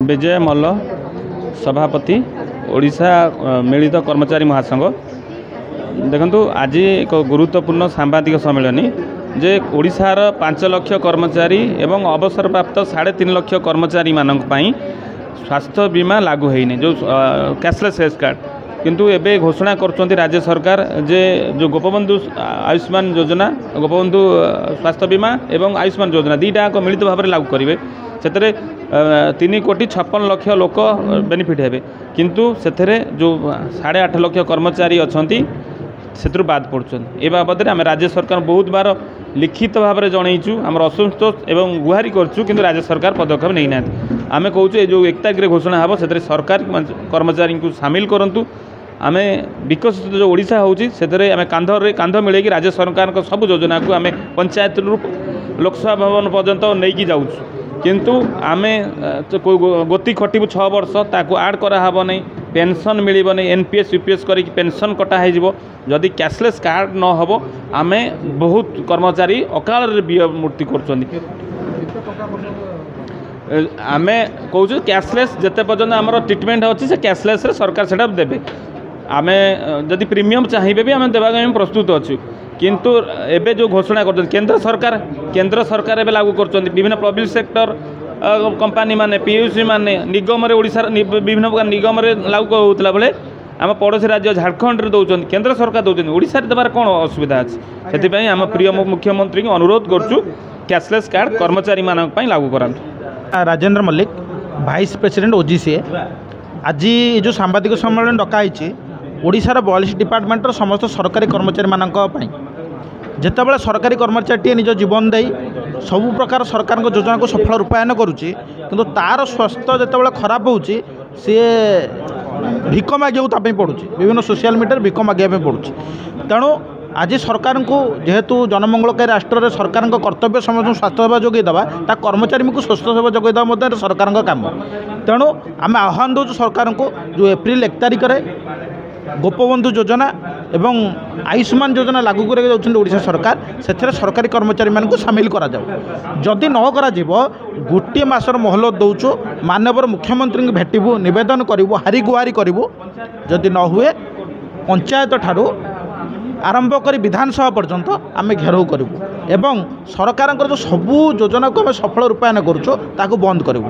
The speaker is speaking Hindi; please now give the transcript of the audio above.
विजय मल्ल सभापति ओडिशा मिलित कर्मचारी महासंघ। देखंतु आज एक गुरुत्वपूर्ण सांबादिक सम्मेलन जे ओडिशार 5 लाख कर्मचारी एवं अवसरप्राप्त 3.5 लाख कर्मचारी मानक पई स्वास्थ्य बीमा लागू होइने जो कैशलेस हेल्थ कार्ड किंतु एबे घोषणा करछन्ती राज्य सरकार जे जो गोपबंधु आयुष्मान योजना गोपबंधु स्वास्थ्य बीमा एवं आयुष्मान योजना दीटा को मिलित भाव में लागू करेंगे से 3,56,00,000 लोक बेनिफिट हेबे किंतु से जो 8.5 लाख कर्मचारी अच्छी से बाद पड़ुन। ए बाबद आम राज्य सरकार बहुत बार लिखित भाव में जनईचु आम असंतोष एवं गुहारी करचु किंतु राज्य सरकार पदक्षेप नहीं ना। आम कहूँ जो 1 तारिख घोषणा हे से सरकार कर्मचारी को सामिल करूँ। आम विकसित जो ओडिशा होची से आम कांध मिले राज्य सरकार सब योजना को आम पंचायत लोकसभा भवन पर्यंत नहीं जाऊँ किंतु आम गोती खटू 6 वर्ष ताकू आड कराब नहीं पेंशन मिल नहीं एनपीएस यूपीएस कर पेंशन कटा हो जदि कैशलेस कार्ड न हम आम बहुत कर्मचारी अकाल मृत्यु कर आम कहूँ कैशलेस जिते पर्यटन आम ट्रिटमेंट अच्छी से कैशलेस सरकार से देवे आम जदि प्रीमियम चाहिए भी आम देवा प्रस्तुत अच्छु किंतु एबे जो घोषणा कर केंद्र सरकार एबे लागू कर विभिन्न पब्लिक सेक्टर कंपनी माने पीयूसी माने निगम रे ओडिशा विभिन्न प्रकार निगम रे लागू होतला बेले आम पड़ोसी राज्य झारखंड रे दौरान केंद्र सरकार दौरान ओडिशा रे देबार कोन असुविधा अछि से आम प्रिय मुख्यमंत्री को अनुरोध करछु कैशलेस कार्ड कर्मचारी मानक पई लागू करांतु। राजेंद्र मल्लिक वाइस प्रेसिडेंट ओजीसीए आज जो सांबादिक सम्मेलन डकाई ओडिशार 42 डिपार्टमेंटर समस्त सरकारी कर्मचारी मानक जितेबाला सरकारी कर्मचारी निज जीवन दे सबु प्रकार सरकार योजना को सफल रूपायन करुच्ची किंतु तार स्वास्थ्य जितेबाला खराब हो सी भिक मागे पड़ू विभिन्न सोशल मीडिया भिक मागे पड़ू तेणु आज सरकार को जेहेतु जनमंगलकारी राष्ट्र में सरकार कर्तव्य समस्त स्वास्थ्य सेवा जोगेदेवा ता कर्मचारी को स्वास्थ्य सेवा जोगेदेवा सरकार काम तेणु आम आह्वान दौर सरकार को जो एप्रिल 1 तारिख में गोपबंधु योजना एवं आयुष्मान योजना लागू कर सरकार से सरकारी कर्मचारी मान को सामिल करा जदि न करा गोटे मासर मोहलत दौचु माननीय मुख्यमंत्री भेटू नवेदन करूँ हारी गुहारी करूँ जदि न हुए पंचायत ठारू आरंभ कर विधानसभा पर्यंत आम घेराव करूँ एवं सरकार जो सबू योजना को आम सफल रूपायन करूँ बंद करूँ।